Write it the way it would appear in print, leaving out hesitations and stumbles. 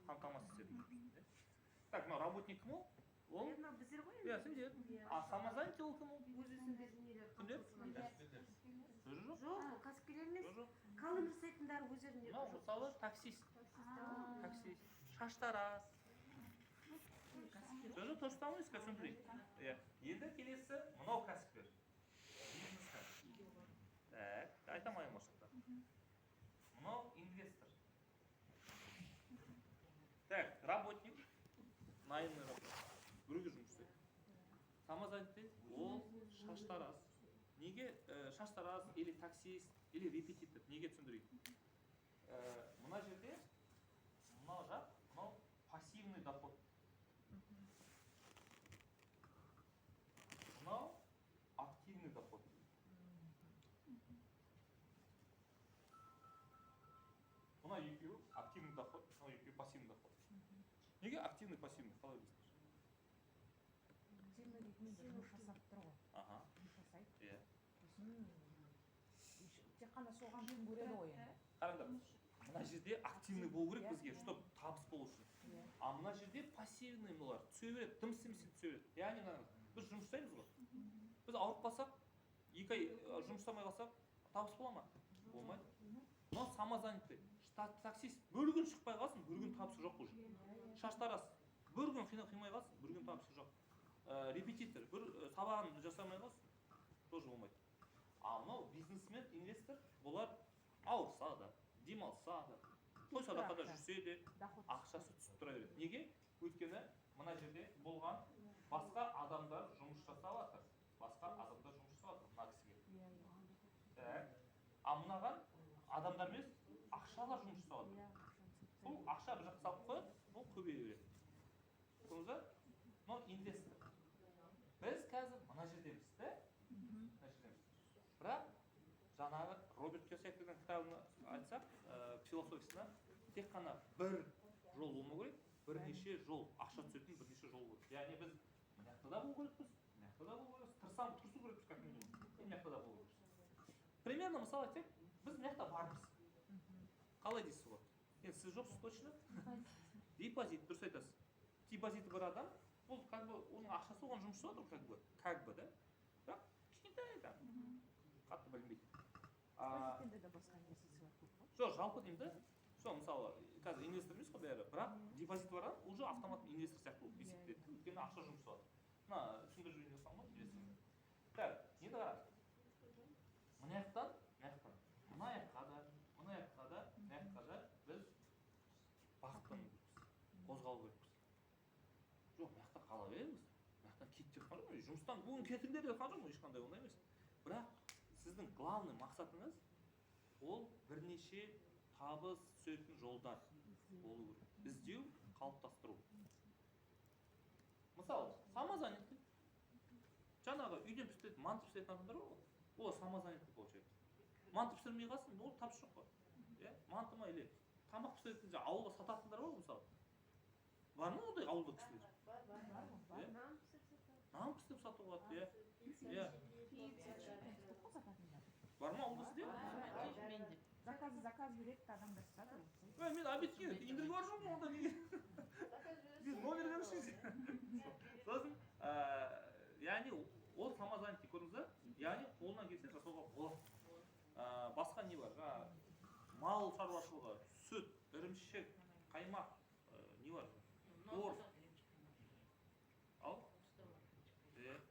қамтамасыз ету. Так, мына работник кім ол? Ол? Біздер ғой? Иә, сендер. А самозанятый ол кім ол? Өзісіндер Кімдер? жоқ, кәсіпкерлер емес. Қалым жасайтындар өздерінде. Мынау мысалы таксист. Таксист. Шаштараз. Тоже то же самое, смотри. Енді келесі мынау кәсіпкер. Бизнес. Так, айта алмаймын осында. Мынау инвестор. Так, работник. Наемный работник. Біреуге жұмыс істейді. Самозанятый, ол шаштараз. Неге шаштараз, или таксист, или репетитор? Неге түсіндірейін? Мына жерде, мынау жақ, мынау пассивный доход. Мынау активный доход. Мына екеуі активный доход, мына екеуі пассивный доход. Неге активный, пассивный? Қалай білесіңдер? Активный ретінде жұмыс жасап тұр ғой. Ага. Жасайды. Иә. Тек қана соған бен көреді ғой енді. Қараңдар, мына жерде активный болу керек бізге, чтобы табыс болу үшін. А мына жерде пассивный бұлар түсе береді, дым-сімсі түсе береді. Яғни біз жұмыс жасаймыз ғой. Біз ауырып қалсақ, 2 ай жұмыс жасамай қалсақ, табыс бола ма? Болмайды. Мынау самозанятый, таксист бір күн шықпай қалсын, бір күн табысы жоқ уже. Шаштараз бір күн қимай қалсын, бір күн табысы жоқ. Репетитор бір сабағын жасамай қалсын, тоже болмайды. А мынау бизнесмен, инвестор, бұлар ауырса да, демалса да, той садақада жүрсе де, ақшасы түсіп тұра береді. Неге? Өйткені мына жерде болған басқа адамдар жұмыс жасап жатыр. Басқа адамдар жұмыс жасап жатыр мына кісіге. А мынаған адамдар емес, ақшалар жұмыс жасап жатыр. Бұл ақша бір жаққа салып қойып, бұл көбейе береді. Көрдіңіздер? Мынау инвестор. Біз қазір мына жердеміз, да? Мына жердеміз. Бірақ жаңағы Роберт Кийосакидің кітабын айтсақ, философиясына тек қана бір жол болмау керек, бірнеше жол, ақша түсетін бірнеше жол болады. Яғни біз мына жақта да болу керекпіз, мына жақта да болу керекпіз, тұрсу керекпіз, как минимум, мына жақта да болу керекпіз. Примерно мысалы айтсақ, біз мына жақта бармыз. Қалай дейсіз ғой? Енді сіз жоқсыз точно? Депозит, дұрыс айтасыз. Депозиті бар адам, бұл как бы оның ақшасы оған жұмыс жасап отыр, как бы, да? Бірақ кішкентай там, қатты білмейді. Депозитінде де басқа инвестициялар көп қой. Жоқ, жалпы деймін да. Сол мысалы, қазір инвестор емес қой бәрі, бірақ депозит бар адам, уже автомат инвестор сияқты болып есептеледі. Өйткені ақша жұмыс жасап жатыр. Мына түсіндіріп жіберейін десем ғой, инвестор. Так, енді қараңыз. Мына жақтан, мына жаққа да біз бағыттан қозғалу керекпіз. Жоқ, мына жақта қала береміз. Мына жақтан кетіп жатқан жоқ, жұмыстан бүгін кетіңдер деп жатқан жоқ, ешқандай ондай емес. Бірақ сіздің главный мақсатыңыз ол бірнеше табыс түсетін жолдар болу керек. Іздеу, қалыптастыру. Мысалы, самозанятый. Жаңағы үйден пісіретін, манты пісіретін адамдар бар ғой. Ол самозанятый получается. Манты пісірмей қалсын, ол табыс жоқ қой. Иә, манты ма или тамақ пісіретін ауылда сататындар бар мысалы. Бар ма ондай ауылда кісілер? Бар. Нан пісіріп сатуға, иә. Бар ма ауылда сізде? Заказ береді, адамдар сатады. Мен обедке индірге бар жоқ онда неге? Біз номер беріңізші. Сосын, яғни ол самозанятый көрдіңіздер? Яғни қолынан келсе жасауға болады. Басқа не бар? Мал шаруашылығы, сүт, ірімшік, қаймақ, не бар? Торт,